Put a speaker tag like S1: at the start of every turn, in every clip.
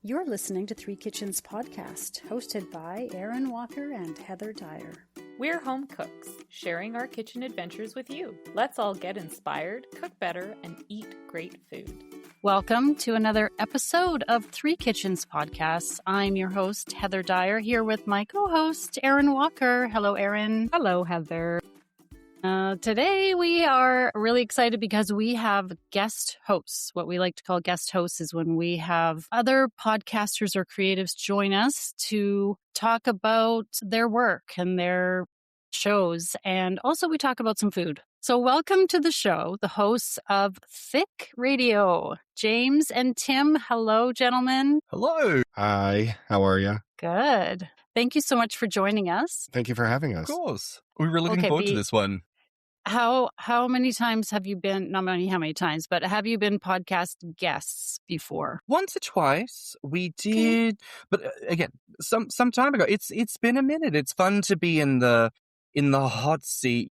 S1: You're listening to Three Kitchens Podcast, hosted by Aaron Walker and Heather Dyer.
S2: We're home cooks, sharing our kitchen adventures with you. Let's all get inspired, cook better, and eat great food.
S1: Welcome to another episode of Three Kitchens Podcast. I'm your host, Heather Dyer, here with my co-host, Aaron Walker. Hello, Aaron.
S2: Hello, Heather.
S1: Today we are really excited because we have guest hosts. What we like to call guest hosts is when we have other podcasters or creatives join us to talk about their work and their shows. And also we talk about some food. So welcome to the show, the hosts of Thicc Radio, James and Tim. Hello, gentlemen.
S3: Hello.
S4: Hi, how are you?
S1: Good. Thank you so much for joining us.
S4: Thank you for having us.
S3: Of course. We're really looking forward to this one.
S1: How many times have you been, not how many times, but have you been podcast guests before?
S3: Once or twice we did, but again, some time ago. It's been a minute. It's fun to be in the hot seat.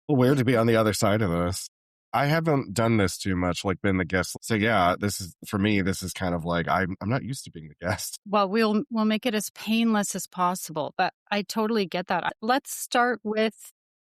S4: Weird to be on the other side of this. I haven't done this too much, like been the guest. So yeah, this is, for me, this is kind of like, I'm not used to being the guest.
S1: Well, we'll make it as painless as possible, but I totally get that. Let's start with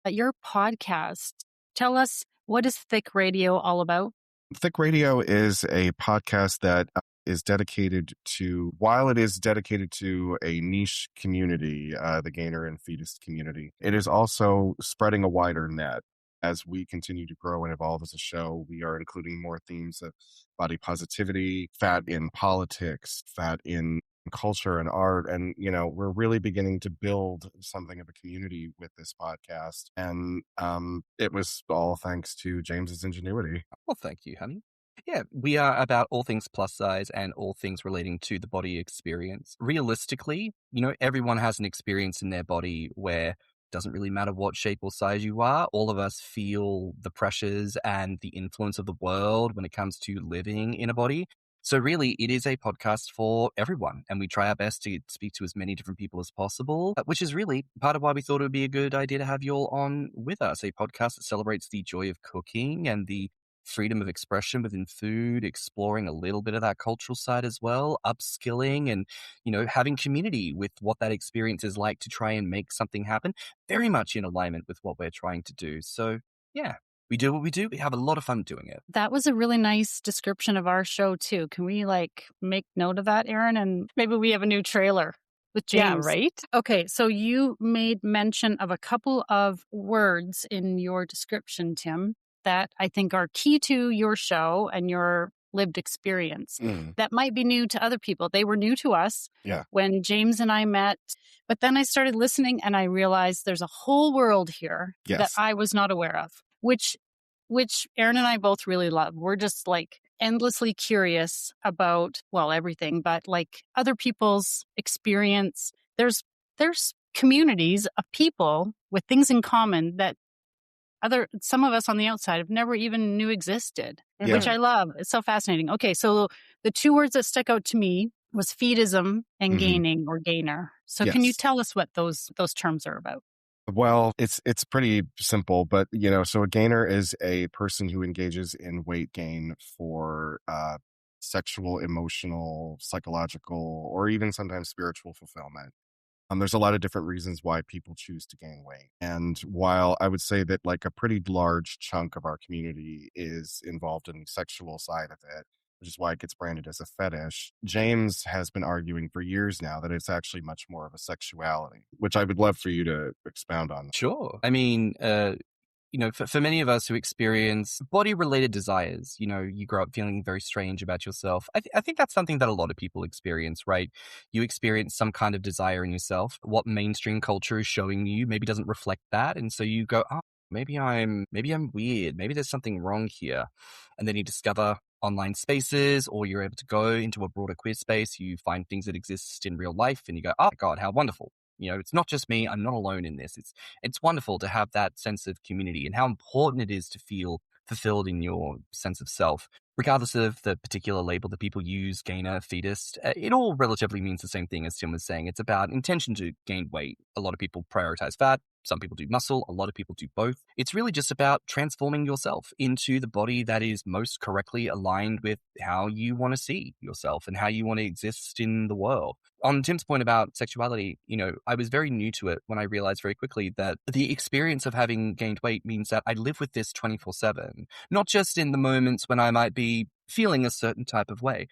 S1: your podcast. Tell us, what is Thicc Radio all about?
S4: Thicc Radio is a podcast that is dedicated to, while it is dedicated to a niche community, the gainer and fetus community, it is also spreading a wider net. As we continue to grow and evolve as a show, we are including more themes of body positivity, fat in politics, fat in culture and art. And, you know, we're really beginning to build something of a community with this podcast. And it was all thanks to James's ingenuity.
S3: Well, thank you, honey. Yeah, we are about all things plus size and all things relating to the body experience. Realistically, you know, everyone has an experience in their body where doesn't really matter what shape or size you are. All of us feel the pressures and the influence of the world when it comes to living in a body. So really, it is a podcast for everyone. And we try our best to speak to as many different people as possible, which is really part of why we thought it would be a good idea to have you all on with us. A podcast that celebrates the joy of cooking and the freedom of expression within food, exploring a little bit of that cultural side as well, upskilling and, you know, having community with what that experience is like to try and make something happen, very much in alignment with what we're trying to do. So yeah, we do what we do. We have a lot of fun doing it.
S1: That was a really nice description of our show too. Can we make note of that, Aaron? And maybe we have a new trailer with James.
S2: Yeah, right?
S1: Okay, so you made mention of a couple of words in your description, Tim, that I think are key to your show and your lived experience that might be new to other people. They were new to us when James and I met. But then I started listening and I realized there's a whole world here that I was not aware of, which Aaron and I both really love. We're just like endlessly curious about, well, everything, but like other people's experience. There's communities of people with things in common that some of us on the outside have never even knew existed, which I love. It's so fascinating. Okay, so the two words that stuck out to me was feedism and gaining or gainer. So can you tell us what those terms are about?
S4: Well, it's pretty simple, but, you know, so a gainer is a person who engages in weight gain for sexual, emotional, psychological, or even sometimes spiritual fulfillment. There's a lot of different reasons why people choose to gain weight. And while I would say that like a pretty large chunk of our community is involved in the sexual side of it, which is why it gets branded as a fetish, James has been arguing for years now that it's actually much more of a sexuality, which I would love for you to expound on.
S3: Sure. I mean, you know, for many of us who experience body-related desires, you know, you grow up feeling very strange about yourself. I think that's something that a lot of people experience, right? You experience some kind of desire in yourself. What mainstream culture is showing you maybe doesn't reflect that. And so you go, oh, maybe I'm weird. Maybe there's something wrong here. And then you discover online spaces, or you're able to go into a broader queer space. You find things that exist in real life and you go, oh my God, how wonderful. You know, it's not just me. I'm not alone in this. It's wonderful to have that sense of community and how important it is to feel fulfilled in your sense of self. Regardless of the particular label that people use, gainer, fetus, it all relatively means the same thing as Tim was saying. It's about intention to gain weight. A lot of people prioritize fat. Some people do muscle. A lot of people do both. It's really just about transforming yourself into the body that is most correctly aligned with how you want to see yourself and how you want to exist in the world. On Tim's point about sexuality, I was very new to it when I realized very quickly that the experience of having gained weight means that I live with this 24/7, not just in the moments when I might be feeling a certain type of way.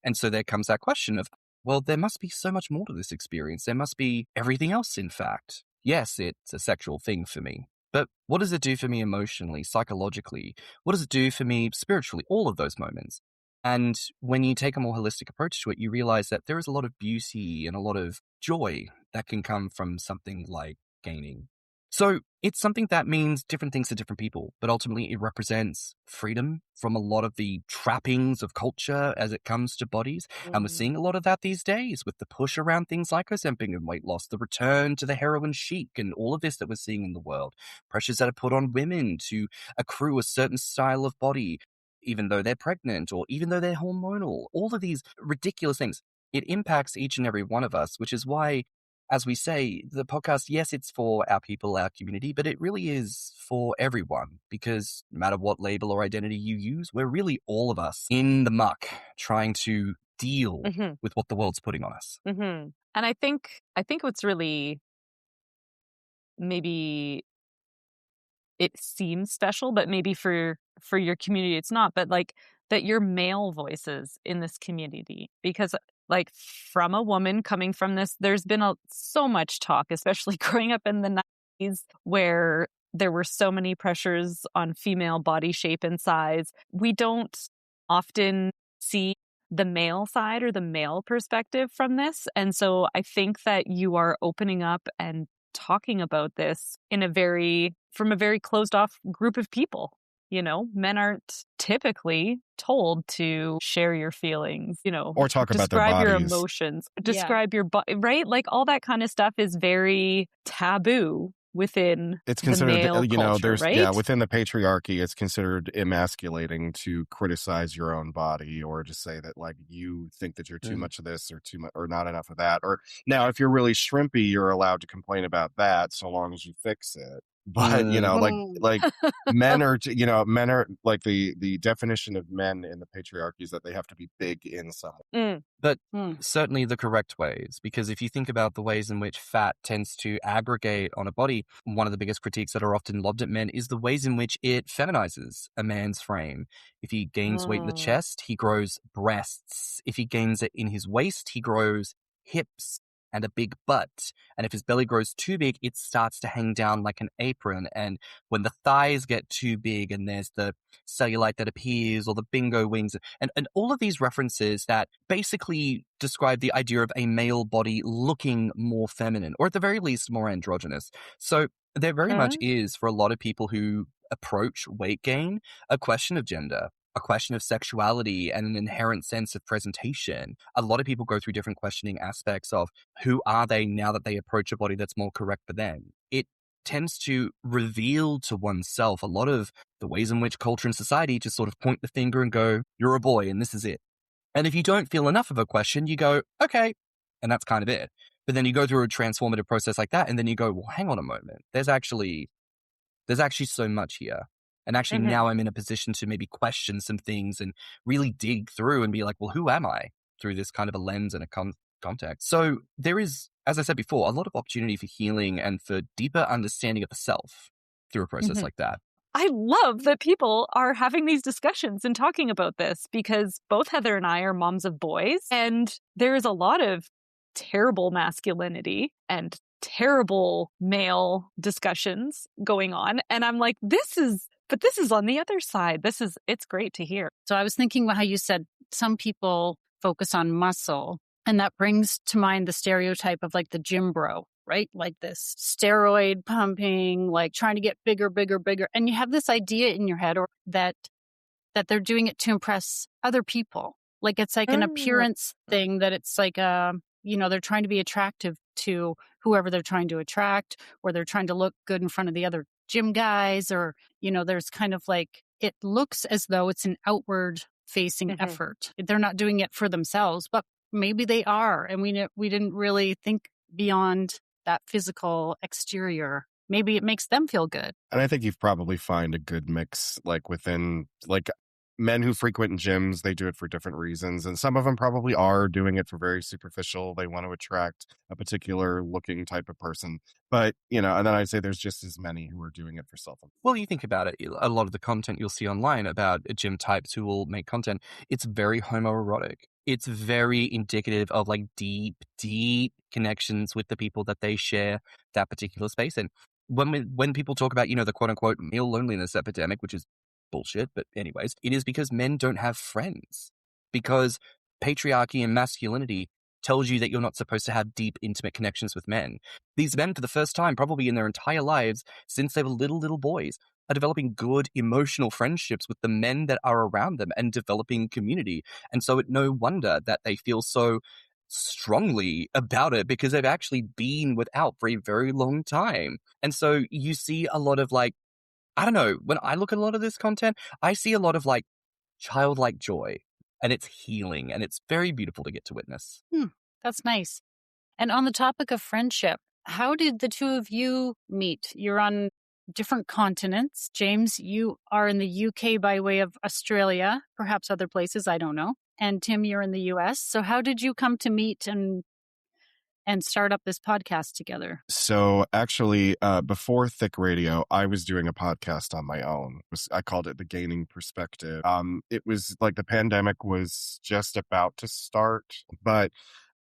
S3: And so there comes that question of, well, there must be so much more to this experience. There must be everything else, in fact. Yes, it's a sexual thing for me, but what does it do for me emotionally, psychologically? What does it do for me spiritually? All of those moments. And when you take a more holistic approach to it, you realize that there is a lot of beauty and a lot of joy that can come from something like gaining. So it's something that means different things to different people, but ultimately it represents freedom from a lot of the trappings of culture as it comes to bodies. And we're seeing a lot of that these days with the push around things like Ozempic and weight loss, the return to the heroin chic and all of this that we're seeing in the world. Pressures that are put on women to accrue a certain style of body, even though they're pregnant or even though they're hormonal. All of these ridiculous things. It impacts each and every one of us, which is why, as we say, the podcast, yes, it's for our people, our community, but it really is for everyone because no matter what label or identity you use, we're really all of us in the muck trying to deal with what the world's putting on us.
S2: And I think what's really, maybe it seems special, but maybe for your community it's not, but like that you're male voices in this community, because like from a woman coming from this, there's been so much talk, especially growing up in the 90s, where there were so many pressures on female body shape and size. We don't often see the male side or the male perspective from this. And so I think that you are opening up and talking about this from a very closed off group of people. Men aren't typically told to share your feelings,
S4: or talk about their
S2: describe your
S4: bodies.
S2: emotions, describe your body, right? Like all that kind of stuff is very taboo within
S4: It's considered,
S2: the male culture,
S4: there's,
S2: right?
S4: within the patriarchy, it's considered emasculating to criticize your own body or to say that like you think that you're too much of this or too much or not enough of that. Or now, if you're really shrimpy, you're allowed to complain about that so long as you fix it. But like men are like the definition of men in the patriarchy is that they have to be big in some way.
S3: But certainly the correct ways, because if you think about the ways in which fat tends to aggregate on a body, one of the biggest critiques that are often lobbed at men is the ways in which it feminizes a man's frame. If he gains weight in the chest, he grows breasts. If he gains it in his waist, he grows hips and a big butt. And if his belly grows too big, it starts to hang down like an apron. And when the thighs get too big and there's the cellulite that appears or the bingo wings and all of these references that basically describe the idea of a male body looking more feminine or at the very least more androgynous. So there very much is, for a lot of people who approach weight gain, a question of gender, a question of sexuality and an inherent sense of presentation. A lot of people go through different questioning aspects of who are they now that they approach a body that's more correct for them. It tends to reveal to oneself a lot of the ways in which culture and society just sort of point the finger and go, you're a boy and this is it. And if you don't feel enough of a question, you go, okay, and that's kind of it. But then you go through a transformative process like that and then you go, well, hang on a moment. There's actually so much here. And actually now I'm in a position to maybe question some things and really dig through and be like, well, who am I through this kind of a lens and a context? So there is, as I said before, a lot of opportunity for healing and for deeper understanding of the self through a process like that.
S2: I love that people are having these discussions and talking about this because both Heather and I are moms of boys. And there is a lot of terrible masculinity and terrible male discussions going on. And I'm like, this is on the other side. It's great to hear.
S1: So I was thinking about how you said some people focus on muscle, and that brings to mind the stereotype of like the gym bro, right? Like this steroid pumping, like trying to get bigger. And you have this idea in your head or that they're doing it to impress other people. Like it's like an appearance thing that it's like, they're trying to be attractive to whoever they're trying to attract, or they're trying to look good in front of the other gym guys, or, there's kind of like, it looks as though it's an outward facing effort. They're not doing it for themselves, but maybe they are. And we didn't really think beyond that physical exterior. maybe it makes them feel good.
S4: And I think you've probably find a good mix, like within, like men who frequent gyms, they do it for different reasons. And some of them probably are doing it for very superficial. They want to attract a particular looking type of person. But, and then I'd say there's just as many who are doing it for self.
S3: Well, you think about it, a lot of the content you'll see online about gym types who will make content, it's very homoerotic. It's very indicative of like deep, deep connections with the people that they share that particular space in. When people talk about, the quote unquote male loneliness epidemic, which is bullshit, but anyways, it is because men don't have friends. Because patriarchy and masculinity tells you that you're not supposed to have deep, intimate connections with men. These men, for the first time, probably in their entire lives, since they were little boys, are developing good emotional friendships with the men that are around them and developing community. And so it's no wonder that they feel so strongly about it, because they've actually been without for a very long time. And so you see a lot of like, I don't know, when I look at a lot of this content, I see a lot of like childlike joy, and it's healing, and it's very beautiful to get to witness.
S1: That's nice. And on the topic of friendship, how did the two of you meet? You're on different continents. James, you are in the UK by way of Australia, perhaps other places, I don't know. And Tim, you're in the US. So how did you come to meet and start up this podcast together?
S4: So actually, before Thicc Radio, I was doing a podcast on my own. I called it The Gaining Perspective. It was like the pandemic was just about to start, but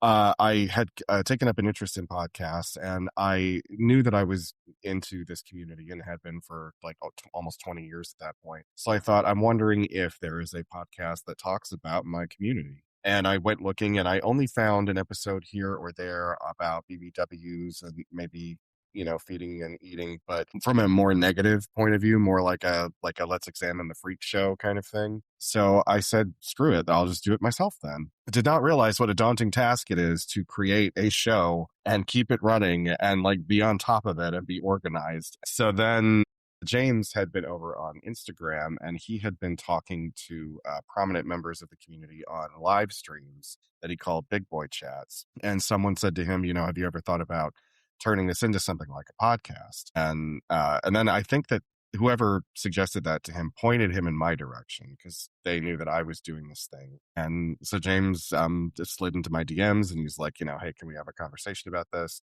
S4: I had taken up an interest in podcasts, and I knew that I was into this community and had been for like almost 20 years at that point. So I thought, I'm wondering if there is a podcast that talks about my community. And I went looking, and I only found an episode here or there about BBWs and maybe, feeding and eating, but from a more negative point of view, more like a let's examine the freak show kind of thing. So I said, screw it, I'll just do it myself then. I did not realize what a daunting task it is to create a show and keep it running and like be on top of it and be organized. So then James had been over on Instagram, and he had been talking to prominent members of the community on live streams that he called Big Boy Chats. And someone said to him, have you ever thought about turning this into something like a podcast? And then I think that whoever suggested that to him pointed him in my direction, because they knew that I was doing this thing. And so James just slid into my DMs, and he's like, hey, can we have a conversation about this?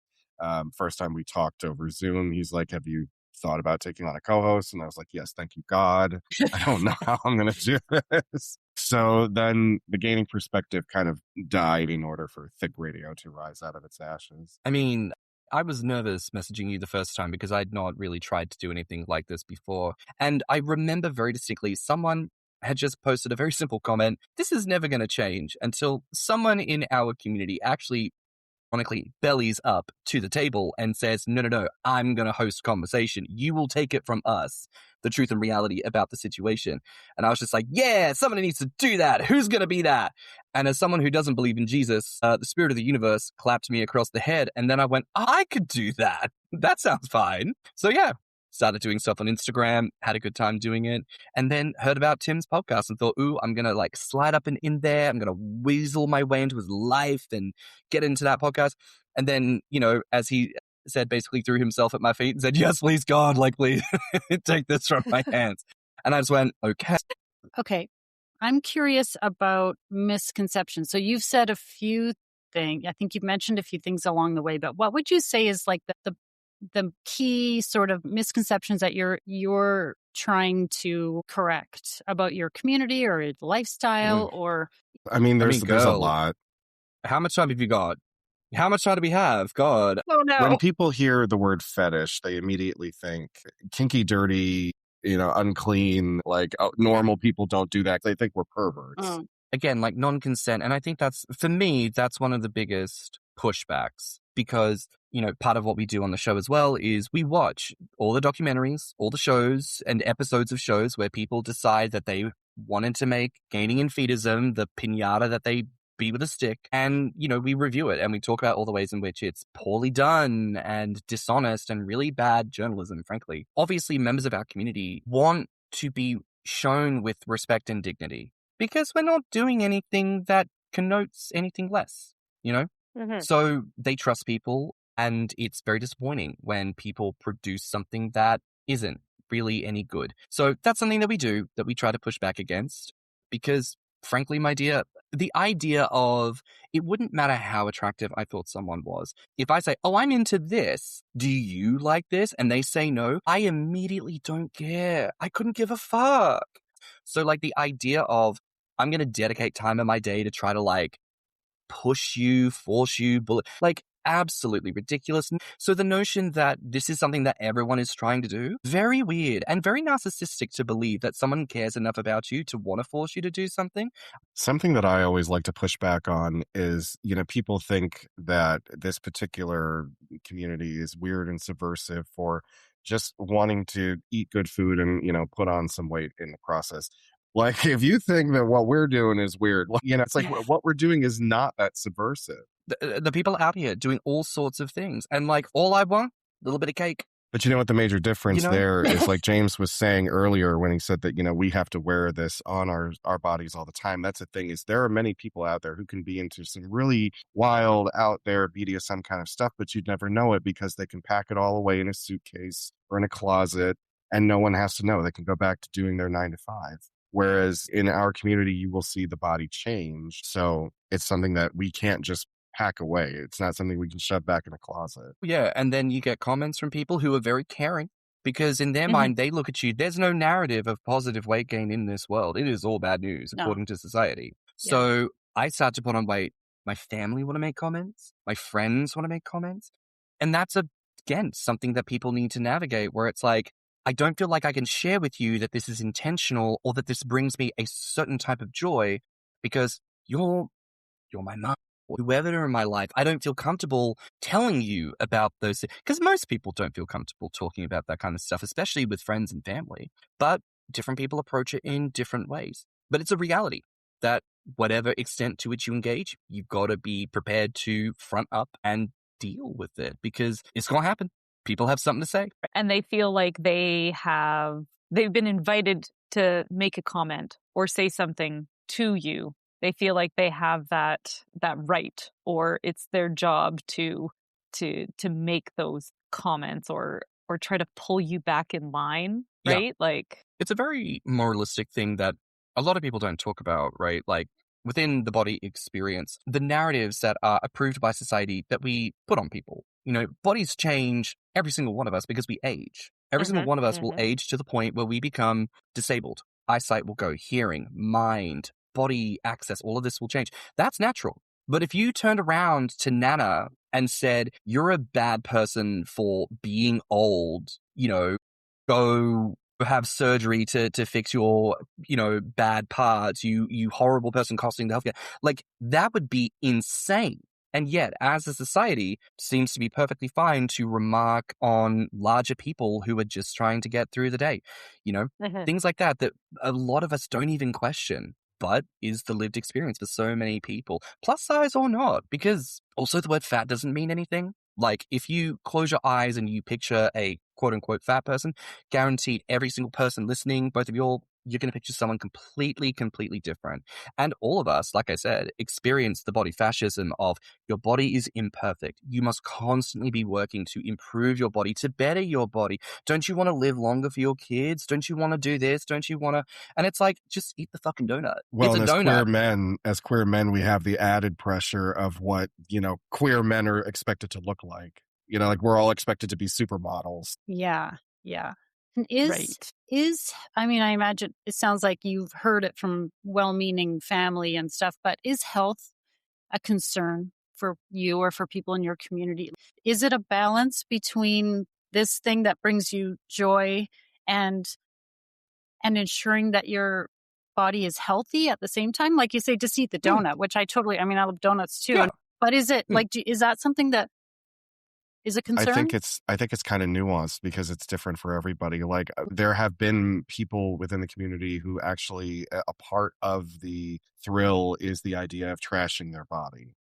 S4: First time we talked over Zoom, he's like, have you thought about taking on a co-host? And I was like, yes, thank you, God. I don't know how I'm going to do this. So then the Gaining Perspective kind of died in order for Thicc Radio to rise out of its ashes.
S3: I mean, I was nervous messaging you the first time because I'd not really tried to do anything like this before. And I remember very distinctly someone had just posted a very simple comment, this is never going to change, until someone in our community actually ironically bellies up to the table and says, no, I'm going to host conversation. You will take it from us, the truth and reality about the situation. And I was just like, yeah, somebody needs to do that. Who's going to be that? And as someone who doesn't believe in Jesus, the spirit of the universe clapped me across the head. And then I went, I could do that. That sounds fine. So yeah, started doing stuff on Instagram, had a good time doing it, and then heard about Tim's podcast and thought, ooh, I'm going to like slide up and in there. I'm going to weasel my way into his life and get into that podcast. And then, as he said, basically threw himself at my feet and said, yes, please, God, like, please take this from my hands. And I just went, okay.
S1: Okay. I'm curious about misconceptions. So you've said a few things. I think you've mentioned a few things along the way, but what would you say is like the key sort of misconceptions that you're trying to correct about your community or your lifestyle? Or
S4: I mean, there's a lot.
S3: How much time have you got? How much time do we have? God.
S1: Oh no.
S4: When people hear the word fetish, they immediately think kinky, dirty, unclean, like normal people don't do that. They think we're perverts.
S3: Again, like non-consent. And I think for me, that's one of the biggest pushbacks, because, part of what we do on the show as well is we watch all the documentaries, all the shows and episodes of shows where people decide that they wanted to make gaining and feedism the pinata that they beat with a stick. And, we review it and we talk about all the ways in which it's poorly done and dishonest and really bad journalism, frankly. Obviously, members of our community want to be shown with respect and dignity, because we're not doing anything that connotes anything less,
S1: Mm-hmm.
S3: So they trust people. And it's very disappointing when people produce something that isn't really any good. So that's something that we do, that we try to push back against, because frankly, my dear, the idea of it wouldn't matter how attractive I thought someone was. If I say, oh, I'm into this, do you like this? And they say no, I immediately don't care. I couldn't give a fuck. So like the idea of I'm going to dedicate time in my day to try to like push you, force you, like absolutely ridiculous. So the notion that this is something that everyone is trying to do, very weird and very narcissistic to believe that someone cares enough about you to want to force you to do something.
S4: Something that I always like to push back on is, people think that this particular community is weird and subversive for just wanting to eat good food and, put on some weight in the process. Like, if you think that what we're doing is weird, it's like what we're doing is not that subversive.
S3: The people out here doing all sorts of things. And like, all I want, a little bit of cake.
S4: But you know what the major difference there is, like James was saying earlier when he said that, we have to wear this on our bodies all the time. That's the thing, is there are many people out there who can be into some really wild, out there BDSM kind of stuff, but you'd never know it because they can pack it all away in a suitcase or in a closet and no one has to know. They can go back to doing their 9 to 5. Whereas in our community, you will see the body change. So it's something that we can't just pack away. It's not something we can shove back in a closet.
S3: Yeah, and then you get comments from people who are very caring because in their mind, they look at you. There's no narrative of positive weight gain in this world. It is all bad news, according to society. Yeah. So I start to put on weight. My family want to make comments. My friends want to make comments. And that's, again, something that people need to navigate, where it's like, I don't feel like I can share with you that this is intentional or that this brings me a certain type of joy because you're my mom or whoever in my life. I don't feel comfortable telling you about those things because most people don't feel comfortable talking about that kind of stuff, especially with friends and family. But different people approach it in different ways. But it's a reality that whatever extent to which you engage, you've got to be prepared to front up and deal with it because it's going to happen. People have something to say.
S2: And they feel like they've been invited to make a comment or say something to you. They feel like they have that right, or it's their job to make those comments or try to pull you back in line, right?
S3: Yeah.
S2: Like,
S3: it's a very moralistic thing that a lot of people don't talk about, right? Like within the body experience, the narratives that are approved by society that we put on people. Bodies change, every single one of us, because we age. Every single one of us will age to the point where we become disabled. Eyesight will go, hearing, mind, body access, all of this will change. That's natural. But if you turned around to Nana and said, you're a bad person for being old, go have surgery to fix your, bad parts, you horrible person costing the healthcare, like that would be insane. And yet, as a society, seems to be perfectly fine to remark on larger people who are just trying to get through the day. Things like that a lot of us don't even question, but is the lived experience for so many people, plus size or not, because also the word fat doesn't mean anything. Like if you close your eyes and you picture a quote unquote fat person, guaranteed every single person listening, both of you're going to picture someone completely different. And all of us, like I said, experience the body fascism of your body is imperfect. You must constantly be working to improve your body, to better your body. Don't you want to live longer for your kids? Don't you want to do this? Don't you want to? And it's like, just eat the fucking donut.
S4: Well,
S3: it's a donut.
S4: As queer men, we have the added pressure of what, queer men are expected to look like. Like we're all expected to be supermodels.
S1: Yeah. I imagine it sounds like you've heard it from well-meaning family and stuff, but is health a concern for you or for people in your community? Is it a balance between this thing that brings you joy and ensuring that your body is healthy at the same time? Like you say, just eat the donut, which I love donuts too.
S3: Yeah.
S1: But is it is that something that is a concern?
S4: I think it's kind of nuanced because it's different for everybody. Like there have been people within the community who actually a part of the thrill is the idea of trashing their body,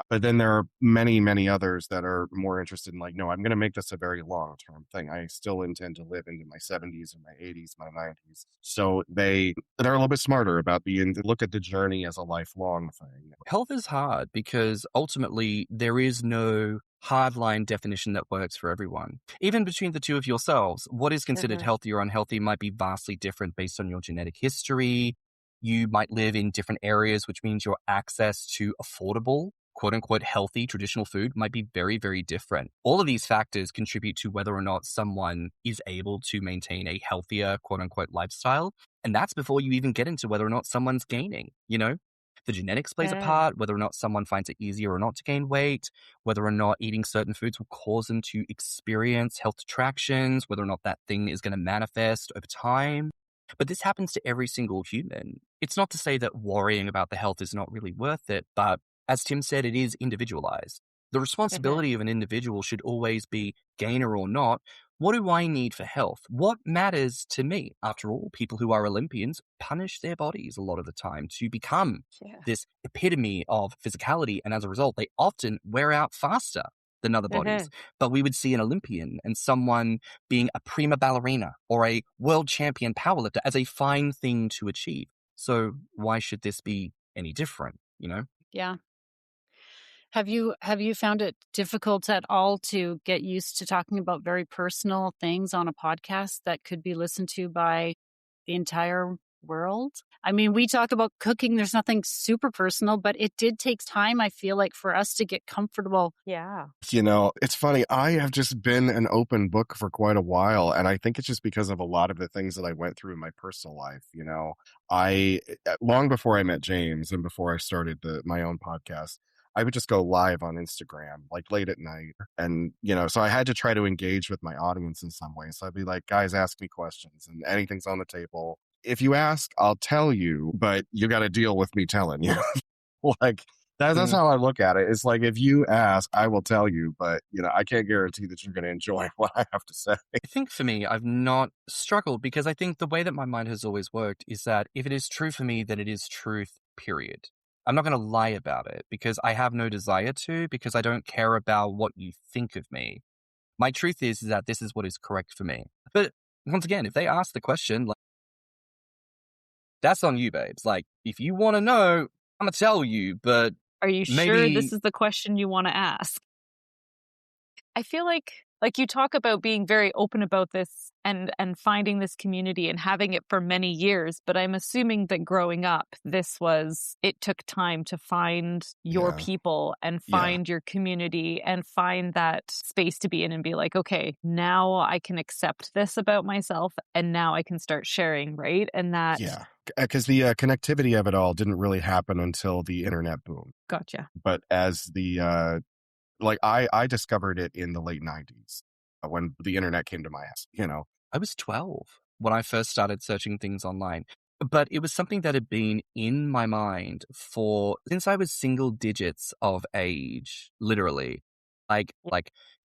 S4: but then there are many, many others that are more interested in like, no, I'm going to make this a very long-term thing. I still intend to live into my 70s and my 80s, my 90s. So they're a little bit smarter about look at the journey as a lifelong thing.
S3: Health is hard because ultimately there is no hardline definition that works for everyone. Even between the two of yourselves, what is considered healthy or unhealthy might be vastly different based on your genetic history. You might live in different areas, which means your access to affordable, quote unquote, healthy traditional food might be very, very different. All of these factors contribute to whether or not someone is able to maintain a healthier, quote unquote, lifestyle. And that's before you even get into whether or not someone's gaining, you know? The genetics plays a part, whether or not someone finds it easier or not to gain weight, whether or not eating certain foods will cause them to experience health attractions, whether or not that thing is going to manifest over time. But this happens to every single human. It's not to say that worrying about the health is not really worth it, but as Tim said, it is individualized. The responsibility of an individual should always be, gainer or not, what do I need for health? What matters to me? After all, people who are Olympians punish their bodies a lot of the time to become this epitome of physicality. And as a result, they often wear out faster than other bodies. But we would see an Olympian and someone being a prima ballerina or a world champion powerlifter as a fine thing to achieve. So why should this be any different, you know?
S1: Yeah. Have you found it difficult at all to get used to talking about very personal things on a podcast that could be listened to by the entire world? I mean, we talk about cooking. There's nothing super personal, but it did take time, I feel like, for us to get comfortable.
S2: Yeah.
S4: You know, it's funny. I have just been an open book for quite a while. And I think it's just because of a lot of the things that I went through in my personal life. You know, long before I met James and before I started my own podcast, I would just go live on Instagram, like late at night. And, you know, so I had to try to engage with my audience in some way. So I'd be like, guys, ask me questions and anything's on the table. If you ask, I'll tell you, but you got to deal with me telling you. Like, that's how I look at it. It's like, if you ask, I will tell you, but, you know, I can't guarantee that you're going to enjoy what I have to say.
S3: I think for me, I've not struggled because I think the way that my mind has always worked is that if it is true for me, then it is truth, period. I'm not going to lie about it because I have no desire to, because I don't care about what you think of me. My truth is that this is what is correct for me. But once again, if they ask the question, like, that's on you, babes. Like, if you want to know, I'm going to tell you, but
S2: are you sure this is the question you want to ask? I feel like you talk about being very open about this and finding this community and having it for many years, but I'm assuming that growing up, it took time to find your people and find your community and find that space to be in and be like, okay, now I can accept this about myself and now I can start sharing, right? And that...
S4: Yeah, because the connectivity of it all didn't really happen until the internet boom.
S2: Gotcha.
S4: But as I discovered it in the late 90s when the internet came to my house, you know.
S3: I was 12 when I first started searching things online, but it was something that had been in my mind since I was single digits of age, literally, like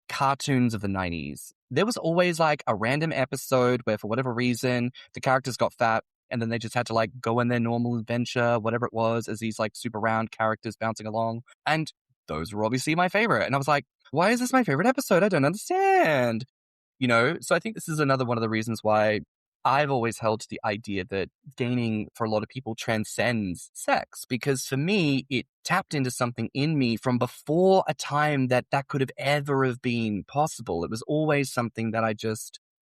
S3: cartoons of the 90s. There was always like a random episode where for whatever reason, the characters got fat and then they just had to like go on their normal adventure, whatever it was, as these like super round characters bouncing along. And those were obviously my favorite. And I was like, why is this my favorite episode? I don't understand. You know, so I think this is another one of the reasons why I've always held to the idea that gaining for a lot of people transcends sex, because for me, it tapped into something in me from before a time that could have ever have been possible. It was always something that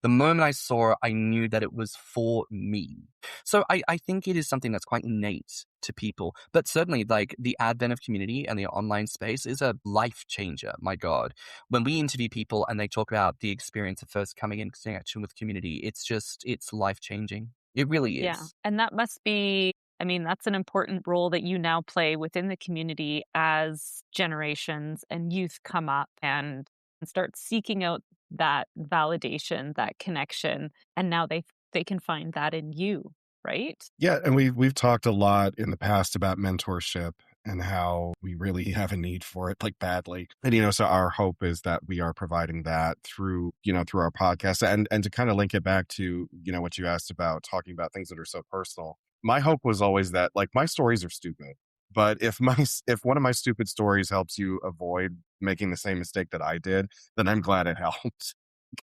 S3: the moment I saw it, I knew that it was for me. So I think it is something that's quite innate to people. But certainly, like, the advent of community and the online space is a life changer, my God. When we interview people and they talk about the experience of first coming in connection with community, it's life changing. It really is.
S2: Yeah. And that must be, I mean, that's an important role that you now play within the community as generations and youth come up and start seeking out that validation, that connection, and now they can find that in you, right?
S4: Yeah, and we've talked a lot in the past about mentorship and how we really have a need for it, like, badly. And, you know, so our hope is that we are providing that through our podcast. And to kind of link it back to, you know, what you asked about talking about things that are so personal. My hope was always that, like, my stories are stupid. But if one of my stupid stories helps you avoid making the same mistake that I did, then I'm glad it helped.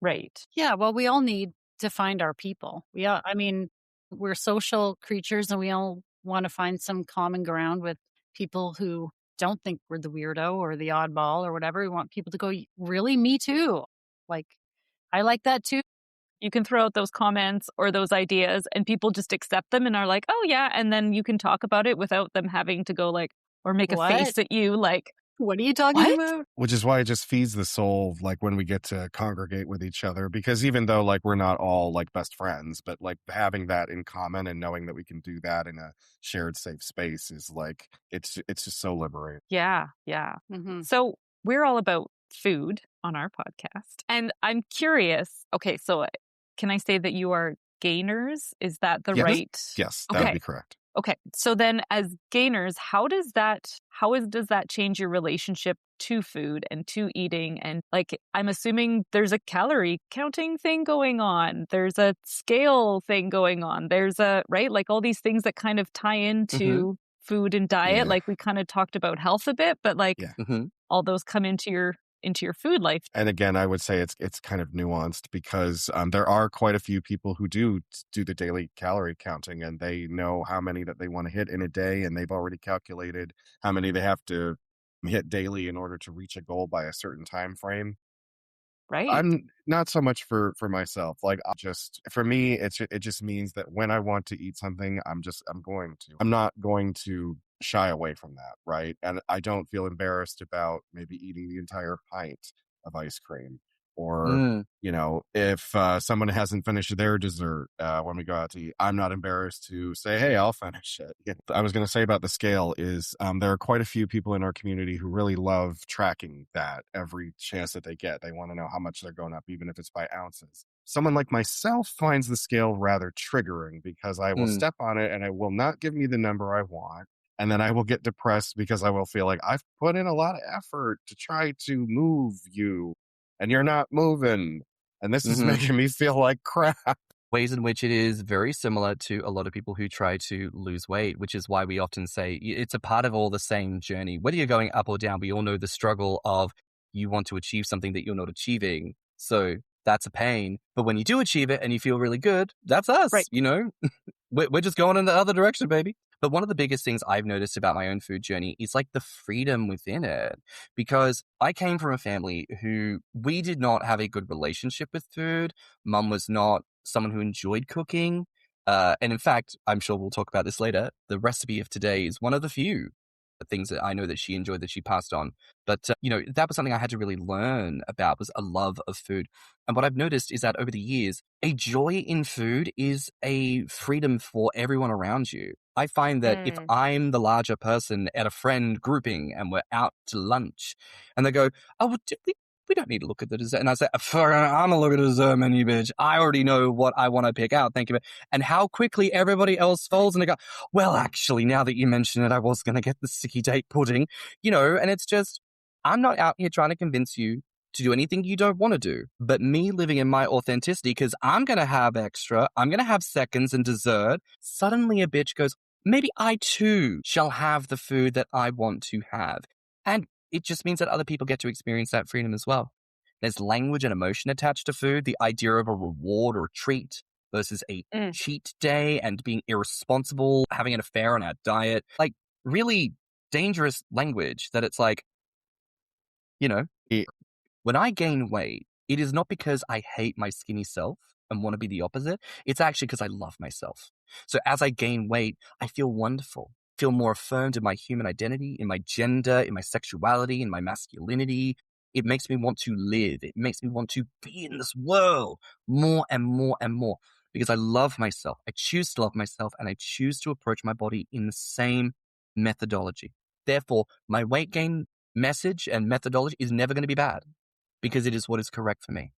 S2: Right.
S1: Yeah, well, we all need to find our people. We're social creatures and we all want to find some common ground with people who don't think we're the weirdo or the oddball or whatever. We want people to go, really, me too. Like, I like that too.
S2: You can throw out those comments or those ideas and people just accept them and are like, oh yeah. And then you can talk about it without them having to go like, or make a face at you like,
S1: what are you talking about?
S4: Which is why it just feeds the soul, like when we get to congregate with each other, because even though like we're not all like best friends, but like having that in common and knowing that we can do that in a shared safe space is like, it's just so liberating.
S2: Yeah. Yeah.
S1: Mm-hmm.
S2: So we're all about food on our podcast. And I'm curious. Okay. So can I say that you are gainers? Is that the right?
S4: Yes, that would be correct.
S2: Okay. So then as gainers, how does that change your relationship to food and to eating? And like, I'm assuming there's a calorie counting thing going on. There's a scale thing going on. There's right? Like all these things that kind of tie into food and diet.
S4: Yeah.
S2: Like we kind of talked about health a bit, but like all those come into your food life.
S4: And again, I would say it's kind of nuanced because there are quite a few people who do the daily calorie counting and they know how many that they want to hit in a day, and they've already calculated how many they have to hit daily in order to reach a goal by a certain time frame.
S2: Right.
S4: I'm not so much for myself. Like, for me, it just means that when I want to eat something, I'm not going to shy away from that, right? And I don't feel embarrassed about maybe eating the entire pint of ice cream, or you know, if someone hasn't finished their dessert when we go out to eat, I'm not embarrassed to say, hey, I'll finish it. I was going to say about the scale is there are quite a few people in our community who really love tracking that every chance that they get. They want to know how much they're going up, even if it's by ounces. Someone like myself finds the scale rather triggering because I will step on it and it will not give me the number I want. And then I will get depressed because I will feel like I've put in a lot of effort to try to move you and you're not moving. And this is making me feel like crap.
S3: Ways in which it is very similar to a lot of people who try to lose weight, which is why we often say it's a part of all the same journey. Whether you're going up or down, we all know the struggle of you want to achieve something that you're not achieving. So that's a pain. But when you do achieve it and you feel really good, that's us,
S2: right.
S3: You know? We're just going in the other direction, baby. But one of the biggest things I've noticed about my own food journey is like the freedom within it. Because I came from a family who we did not have a good relationship with food. Mum was not someone who enjoyed cooking. And in fact, I'm sure we'll talk about this later. The recipe of today is one of the few things that I know that she enjoyed that she passed on. But, you know, that was something I had to really learn about, was a love of food. And what I've noticed is that over the years, a joy in food is a freedom for everyone around you. I find that if I'm the larger person at a friend grouping and we're out to lunch and they go, oh, well, we don't need to look at the dessert. And I say, I'm going to look at the dessert menu, bitch. I already know what I want to pick out. Thank you. And how quickly everybody else folds and they go, well, actually, now that you mention it, I was going to get the sticky date pudding, you know, and it's just, I'm not out here trying to convince you to do anything you don't want to do, but me living in my authenticity, because I'm going to have extra, I'm going to have seconds and dessert. Suddenly a bitch goes, maybe I too shall have the food that I want to have. And it just means that other people get to experience that freedom as well. There's language and emotion attached to food, the idea of a reward or a treat versus a cheat day and being irresponsible, having an affair on our diet, like really dangerous language that it's like, you know, when I gain weight, it is not because I hate my skinny self and want to be the opposite. It's actually because I love myself. So as I gain weight, I feel wonderful, feel more affirmed in my human identity, in my gender, in my sexuality, in my masculinity. It makes me want to live. It makes me want to be in this world more and more and more because I love myself. I choose to love myself and I choose to approach my body in the same methodology. Therefore, my weight gain message and methodology is never going to be bad because it is what is correct for me.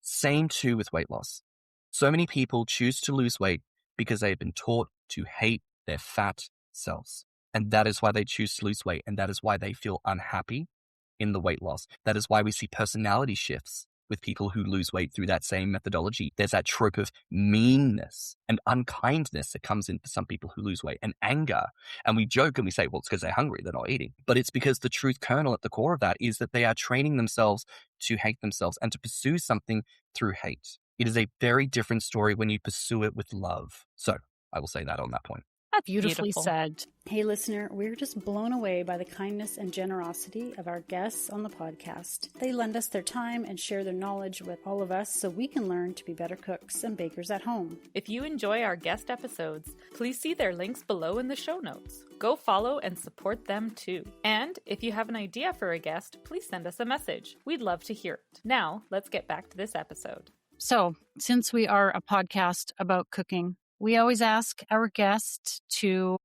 S3: Same too with weight loss. So many people choose to lose weight because they have been taught to hate their fat selves. And that is why they choose to lose weight. And that is why they feel unhappy in the weight loss. That is why we see personality shifts with people who lose weight through that same methodology. There's that trope of meanness and unkindness that comes in for some people who lose weight, and anger. And we joke and we say, well, it's because they're hungry, they're not eating. But it's because the truth kernel at the core of that is that they are training themselves to hate themselves and to pursue something through hate. It is a very different story when you pursue it with love. So I will say that on that point.
S2: That's
S1: Beautifully
S2: beautiful.
S1: said.
S5: Hey, listener, we're just blown away by the kindness and generosity of our guests on the podcast. They lend us their time and share their knowledge with all of us so we can learn to be better cooks and bakers at home.
S2: If you enjoy our guest episodes, please see their links below in the show notes. Go follow and support them too. And if you have an idea for a guest, please send us a message. We'd love to hear it. Now, let's get back to this episode.
S1: So, since we are a podcast about cooking, we always ask our guests to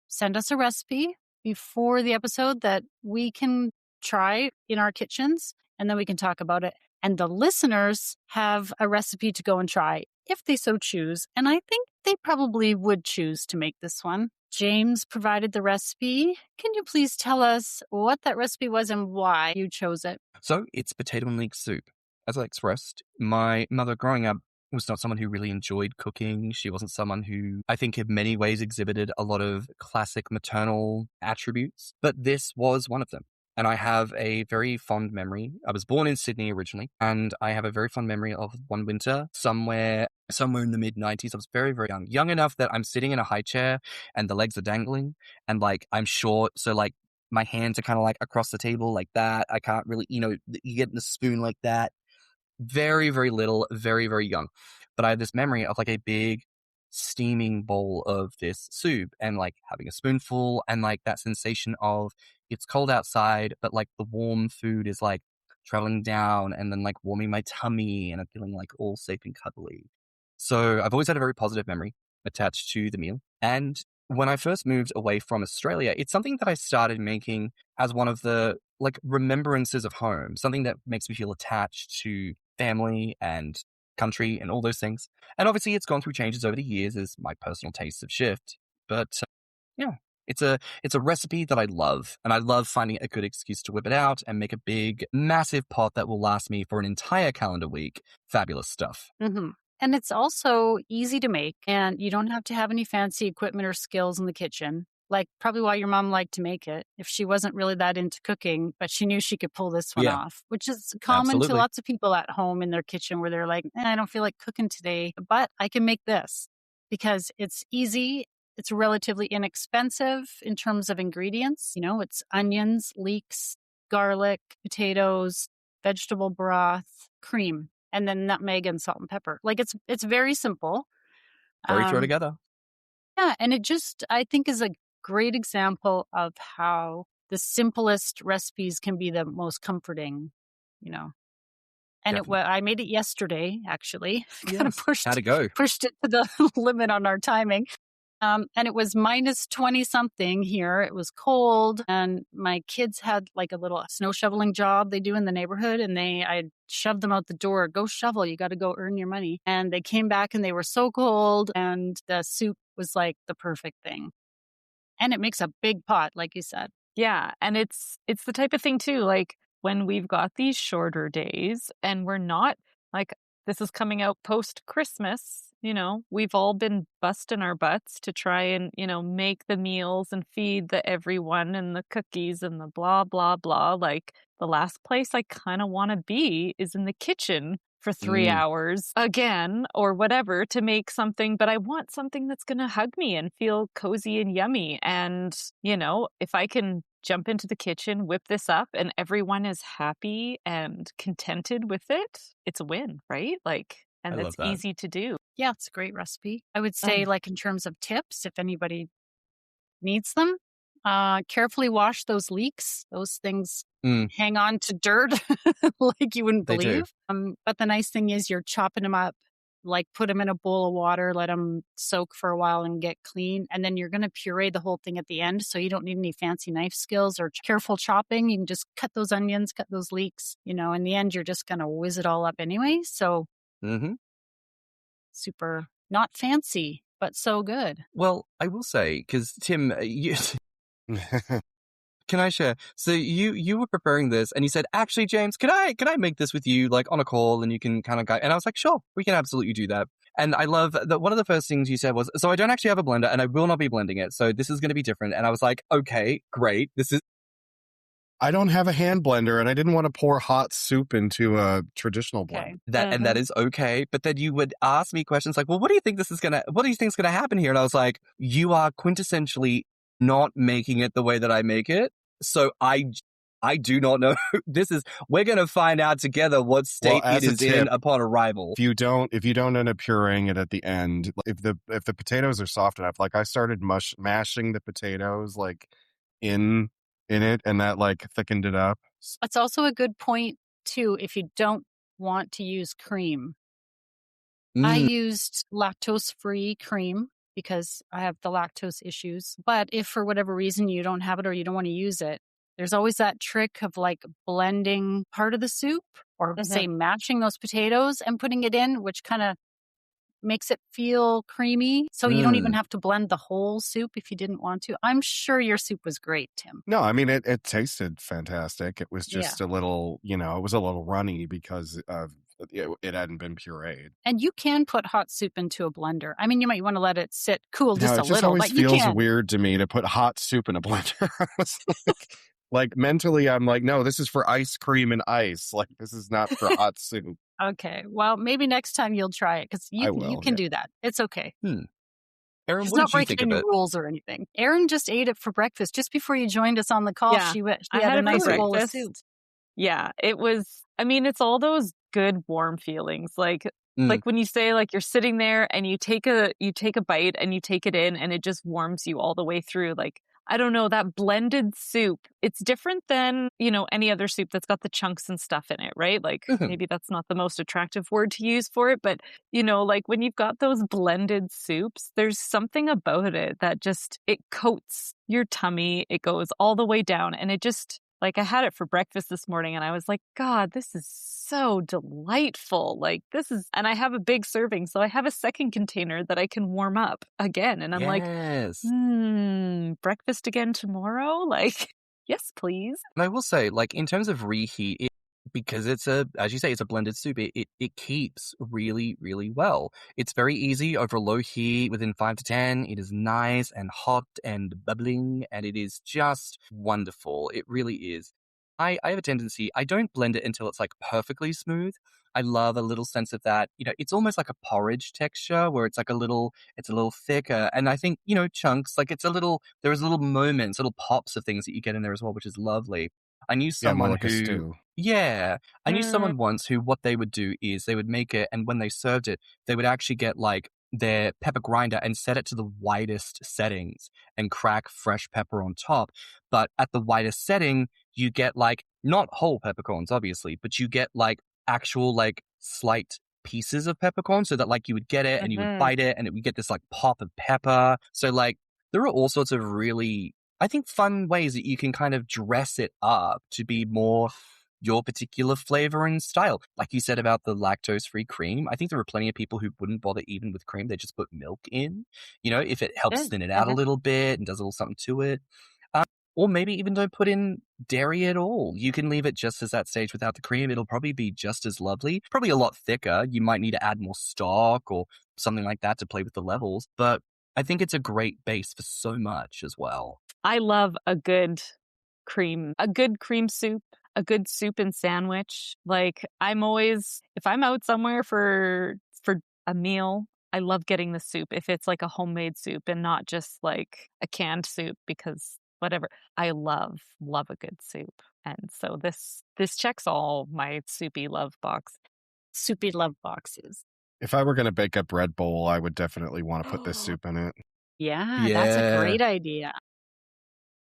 S1: send us a recipe before the episode that we can try in our kitchens, and then we can talk about it. And the listeners have a recipe to go and try if they so choose. And I think they probably would choose to make this one. James provided the recipe. Can you please tell us what that recipe was and why you chose it?
S3: So it's potato and leek soup. As I expressed, my mother growing up was not someone who really enjoyed cooking. She wasn't someone who, I think, in many ways exhibited a lot of classic maternal attributes, but this was one of them. And I have a very fond memory. I was born in Sydney originally, and I have a very fond memory of one winter somewhere in the mid-90s. I was very, very young enough that I'm sitting in a high chair and the legs are dangling, and like I'm short, so like my hands are kind of like across the table like that. I can't really, you get the spoon like that. Very, very little, very, very young. But I have this memory of like a big steaming bowl of this soup and like having a spoonful and like that sensation of it's cold outside, but like the warm food is like traveling down and then like warming my tummy and I'm feeling like all safe and cuddly. So I've always had a very positive memory attached to the meal. And when I first moved away from Australia, it's something that I started making as one of the like remembrances of home, something that makes me feel attached to family and country and all those things. And obviously it's gone through changes over the years as my personal tastes have shifted. But yeah, it's a recipe that I love. And I love finding a good excuse to whip it out and make a big, massive pot that will last me for an entire calendar week. Fabulous stuff.
S1: Mm-hmm. And it's also easy to make, and you don't have to have any fancy equipment or skills in the kitchen. Like probably why your mom liked to make it if she wasn't really that into cooking, but she knew she could pull this one off, which is common to lots of people at home in their kitchen where they're like, I don't feel like cooking today, but I can make this because it's easy. It's relatively inexpensive in terms of ingredients. It's onions, leeks, garlic, potatoes, vegetable broth, cream, and then nutmeg and salt and pepper. Like it's very simple.
S3: Very throw together.
S1: Yeah. And it just, I think, is a great example of how the simplest recipes can be the most comforting, And I made it yesterday, actually.
S3: Yes.
S1: Kind of pushed
S3: How'd it go?
S1: Pushed it to the limit on our timing. And it was minus 20 something here. It was cold and my kids had like a little snow shoveling job they do in the neighborhood. And I shoved them out the door, go shovel, you got to go earn your money. And they came back and they were so cold and the soup was like the perfect thing. And it makes a big pot, like you said.
S2: Yeah. And it's the type of thing too, like when we've got these shorter days and we're not like, this is coming out post-Christmas, we've all been busting our butts to try and, make the meals and feed the everyone and the cookies and the blah, blah, blah. Like the last place I kind of want to be is in the kitchen for 3 hours again or whatever to make something, but I want something that's going to hug me and feel cozy and yummy. And, if I can jump into the kitchen, whip this up and everyone is happy and contented with it, it's a win, right? Like, and it's easy to do.
S1: Yeah, it's a great recipe. I would say like in terms of tips, if anybody needs them, carefully wash those leeks. Those things hang on to dirt like you wouldn't believe. But the nice thing is you're chopping them up, like put them in a bowl of water, let them soak for a while and get clean. And then you're going to puree the whole thing at the end. So you don't need any fancy knife skills or careful chopping. You can just cut those onions, cut those leeks. In the end, you're just going to whiz it all up anyway. So super not fancy, but so good.
S3: Well, I will say, because Tim, can I share? So you were preparing this and you said, actually, James, can I make this with you like on a call and you can kind of guide? And I was like, sure, we can absolutely do that. And I love that one of the first things you said was, so I don't actually have a blender and I will not be blending it. So this is going to be different. And I was like, okay, great. This is
S4: I don't have a hand blender, and I didn't want to pour hot soup into a traditional
S1: Okay.
S4: blender.
S3: And that is okay. But then you would ask me questions like, well, what do you think is going to happen here? And I was like, you are quintessentially not making it the way that I make it. So I do not know. We're going to find out together what state it is in upon arrival.
S4: If you don't end up pureeing it at the end, if the potatoes are soft enough, like I started mashing the potatoes like in it, and that like thickened it up.
S1: It's also a good point too if you don't want to use cream. I used lactose-free cream because I have the lactose issues. But if for whatever reason you don't have it or you don't want to use it, there's always that trick of like blending part of the soup or say mashing those potatoes and putting it in, which kind of makes it feel creamy. So you don't even have to blend the whole soup if you didn't want to. I'm sure your soup was great, Tim.
S4: No, I mean, it tasted fantastic. It was just a little, it was a little runny because of it hadn't been pureed.
S1: And you can put hot soup into a blender. I mean, you might want to let it sit cool just a little.
S4: It just always feels weird to me to put hot soup in a blender. Like mentally, I'm like, no, this is for ice cream and ice. Like, this is not for hot soup.
S1: Okay. Well, maybe next time you'll try it because you can do that. It's okay.
S3: Aaron,
S1: She's
S3: what
S1: not
S3: did you think
S1: breaking
S3: of
S1: any
S3: it?
S1: rules or anything. Aaron just ate it for breakfast just before you joined us on the call.
S2: Yeah,
S1: she
S2: I
S1: had
S2: had
S1: a
S2: it
S1: nice
S2: for
S1: bowl of
S2: breakfast.
S1: soup.
S2: Yeah, it was, I mean, it's all those good warm feelings. Like when you say like you're sitting there and you take a bite and you take it in and it just warms you all the way through. Like, I don't know, that blended soup, it's different than, any other soup that's got the chunks and stuff in it, right? Like maybe that's not the most attractive word to use for it, but like when you've got those blended soups, there's something about it that just, it coats your tummy. It goes all the way down and it just, like I had it for breakfast this morning and I was like, God, this is so delightful. Like and I have a big serving. So I have a second container that I can warm up again. And I'm like, breakfast again tomorrow? Like, yes, please.
S3: And I will say, like, in terms of reheat, because it's as you say, it's a blended soup, it keeps really, really well. It's very easy over low heat within 5 to 10. It is nice and hot and bubbling, and it is just wonderful. It really is. I have a tendency, I don't blend it until it's like perfectly smooth. I love a little sense of that. It's almost like a porridge texture where it's a little thicker. And I think, chunks, like there's little moments, little pops of things that you get in there as well, which is lovely. I knew someone I knew someone once who what they would do is they would make it, and when they served it, they would actually get like their pepper grinder and set it to the widest settings and crack fresh pepper on top. But at the widest setting, you get like not whole peppercorns, obviously, but you get like actual like slight pieces of peppercorn so that like you would get it and you would bite it and it would get this like pop of pepper. So like there are all sorts of really, I think, fun ways that you can kind of dress it up to be more your particular flavor and style. Like you said about the lactose-free cream, I think there are plenty of people who wouldn't bother even with cream. They just put milk in, if it helps thin it out a little bit and does a little something to it. Or maybe even don't put in dairy at all. You can leave it just as that stage without the cream. It'll probably be just as lovely. Probably a lot thicker. You might need to add more stock or something like that to play with the levels. But I think it's a great base for so much as well.
S2: I love a good cream soup, a good soup and sandwich. Like if I'm out somewhere for a meal, I love getting the soup if it's like a homemade soup and not just like a canned soup because whatever. I love a good soup. And so this checks all my soupy love boxes.
S4: If I were going to bake a bread bowl, I would definitely want to put this soup in it.
S1: Yeah, that's a great idea.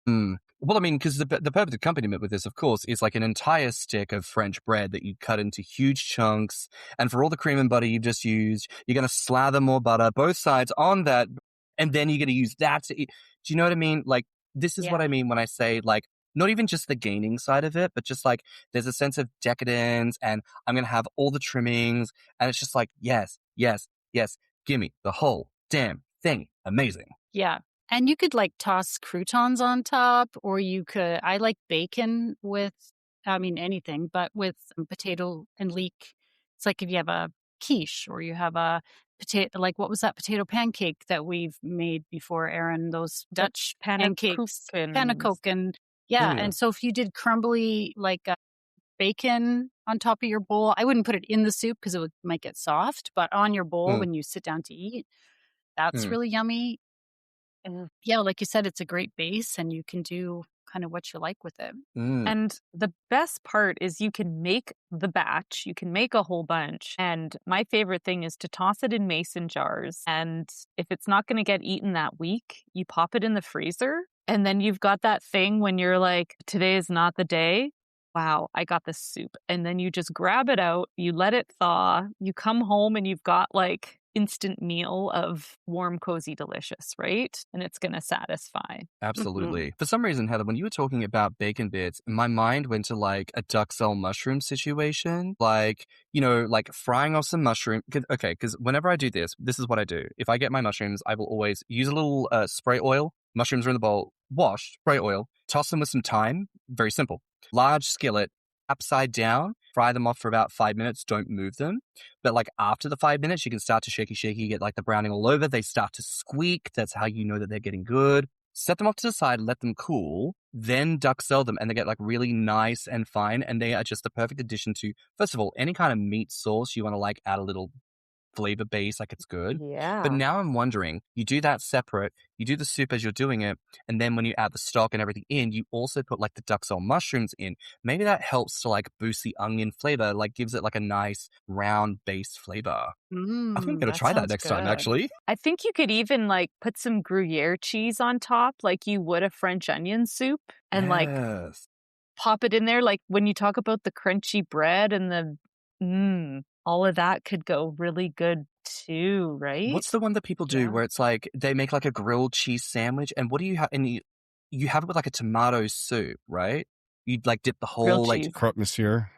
S3: Well, I mean, because the perfect accompaniment with this, of course, is like an entire stick of French bread that you cut into huge chunks. And for all the cream and butter you've just used, you're going to slather more butter, both sides on that. And then you're going to use that to eat. Do you know what I mean? Like, this is what I mean when I say, like, not even just the gaining side of it, but just like there's a sense of decadence and I'm going to have all the trimmings. And it's just like, yes, give me the whole damn thing. Amazing.
S1: Yeah. And you could like toss croutons on top, or I like bacon with, anything, but with potato and leek. It's like if you have a quiche or you have a potato, like what was that potato pancake that we've made before, Aaron? Those Dutch pancakes, pannenkoeken. Yeah. And so if you did crumbly, like bacon on top of your bowl, I wouldn't put it in the soup because might get soft, but on your bowl when you sit down to eat, that's really yummy. And yeah, like you said, it's a great base and you can do kind of what you like with it.
S2: And the best part is you can make the batch, you can make a whole bunch. And my favorite thing is to toss it in mason jars. And if it's not going to get eaten that week, you pop it in the freezer. And then you've got that thing when you're like, today is not the day. Wow, I got this soup. And then you just grab it out, you let it thaw, you come home and you've got like instant meal of warm, cozy, delicious, right? And it's going to satisfy.
S3: Absolutely. For some reason, Heather, when you were talking about bacon bits, my mind went to like a duxelle mushroom situation, like, you know, like frying off some mushroom. Okay, because whenever I do this is what I do. If I get my mushrooms, I will always use a little spray oil. Mushrooms are in the bowl, wash, spray oil, toss them with some thyme. Very simple. Large skillet, upside down, fry them off for about 5 minutes. Don't move them. But like after the 5 minutes, you can start to shaky, get like the browning all over. They start to squeak. That's how you know that they're getting good. Set them off to the side, let them cool, then duxelle them, and they get like really nice and fine. And they are just the perfect addition to, first of all, any kind of meat sauce you want to like add a little flavor base, like it's good.
S2: Yeah.
S3: But now I'm wondering, you do that separate, you do the soup as you're doing it, and then when you add the stock and everything in, you also put like the duxelle mushrooms in. Maybe that helps to like boost the onion flavor, like gives it like a nice round base flavor. I think I'm going to try that next time, actually.
S2: I think you could even like put some Gruyere cheese on top, like you would a French onion soup, and like pop it in there. Like when you talk about the crunchy bread and the all of that could go really good too, right?
S3: What's the one that people do where it's like they make like a grilled cheese sandwich, and what do you have? And you have it with like a tomato soup, right? You'd like dip the whole like
S4: croque monsieur.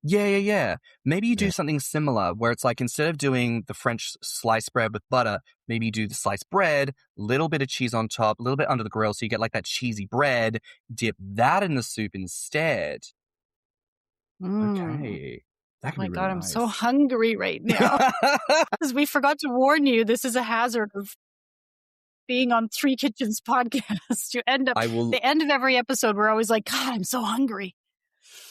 S3: Yeah. Maybe you do something similar where it's like instead of doing the French sliced bread with butter, maybe you do the sliced bread, little bit of cheese on top, a little bit under the grill, so you get like that cheesy bread. Dip that in the soup instead. Okay. That could be really
S1: God,
S3: nice.
S1: I'm so hungry right now. Because we forgot to warn you, this is a hazard of being on Three Kitchens podcast. You end up, the end of every episode, we're always like, God, I'm so hungry.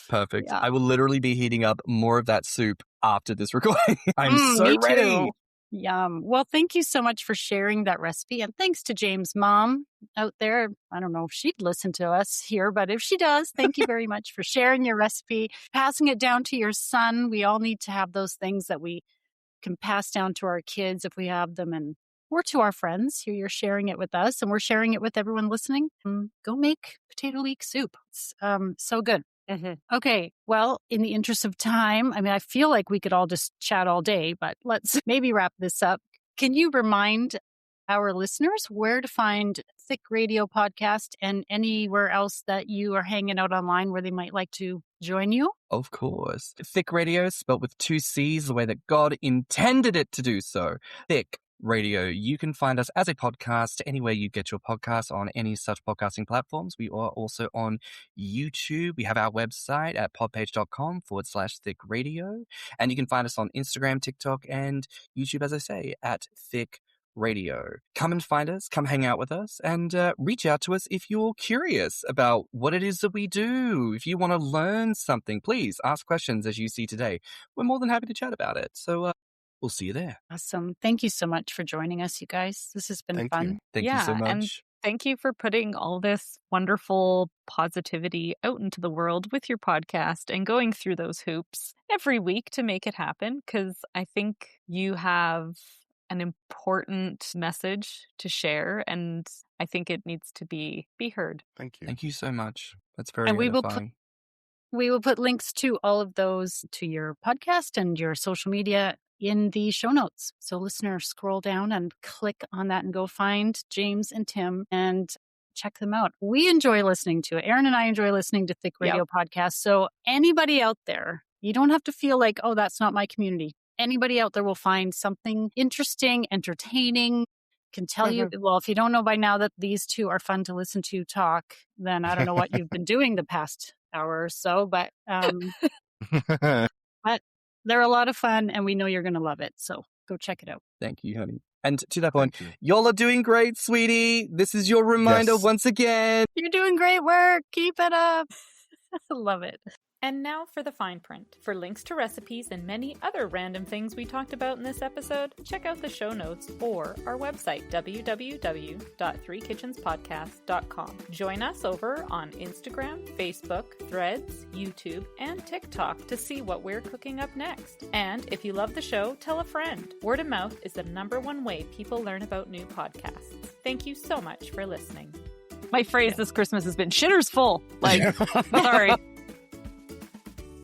S3: Perfect. Yeah. I will literally be heating up more of that soup after this recording. I'm so ready.
S1: Too. Yum. Well, thank you so much for sharing that recipe. And thanks to James' mom out there. I don't know if she'd listen to us here, but if she does, thank you very much for sharing your recipe, passing it down to your son. We all need to have those things that we can pass down to our kids if we have them, or to our friends. Here you're sharing it with us, and we're sharing it with everyone listening. Go make potato leek soup. It's so good. Okay, well, in the interest of time, I mean, I feel like we could all just chat all day, but let's maybe wrap this up. Can you remind our listeners where to find Thicc Radio Podcast and anywhere else that you are hanging out online where they might like to join you?
S3: Of course. Thicc Radio, spelled with 2 C's, the way that God intended it to do so. Thicc Radio. You can find us as a podcast anywhere you get your podcasts on any such podcasting platforms. We are also on YouTube. We have our website at podpage.com/Thicc Radio. And you can find us on Instagram, TikTok, and YouTube, as I say, at Thicc Radio. Come and find us, come hang out with us, and reach out to us if you're curious about what it is that we do. If you want to learn something, please ask questions as you see today. We're more than happy to chat about it. So, we'll see you there.
S1: Awesome. Thank you so much for joining us, you guys. This has been fun.
S3: Thank you so much.
S2: And thank you for putting all this wonderful positivity out into the world with your podcast and going through those hoops every week to make it happen, because I think you have an important message to share, and I think it needs to be heard.
S4: Thank you.
S3: Thank you so much. That's very edifying.
S1: We will put links to all of those, to your podcast and your social media, in the show notes. So listeners, scroll down and click on that and go find James and Tim and check them out. We enjoy listening to it. Aaron and I enjoy listening to Thicc Radio Podcast. So anybody out there, you don't have to feel like, oh, that's not my community. Anybody out there will find something interesting, entertaining, can tell you, well, if you don't know by now that these two are fun to listen to talk, then I don't know what you've been doing the past hour or so, but but they're a lot of fun and we know you're going to love it. So go check it out.
S3: Thank you, honey. And to that point, y'all are doing great, sweetie. This is your reminder once again.
S1: You're doing great work. Keep it up. I love it.
S2: And now for the fine print. For links to recipes and many other random things we talked about in this episode, check out the show notes or our website, www.threekitchenspodcast.com. Join us over on Instagram, Facebook, Threads, YouTube, and TikTok to see what we're cooking up next. And if you love the show, tell a friend. Word of mouth is the #1 way people learn about new podcasts. Thank you so much for listening. My phrase this Christmas has been shitter's full. Like, sorry.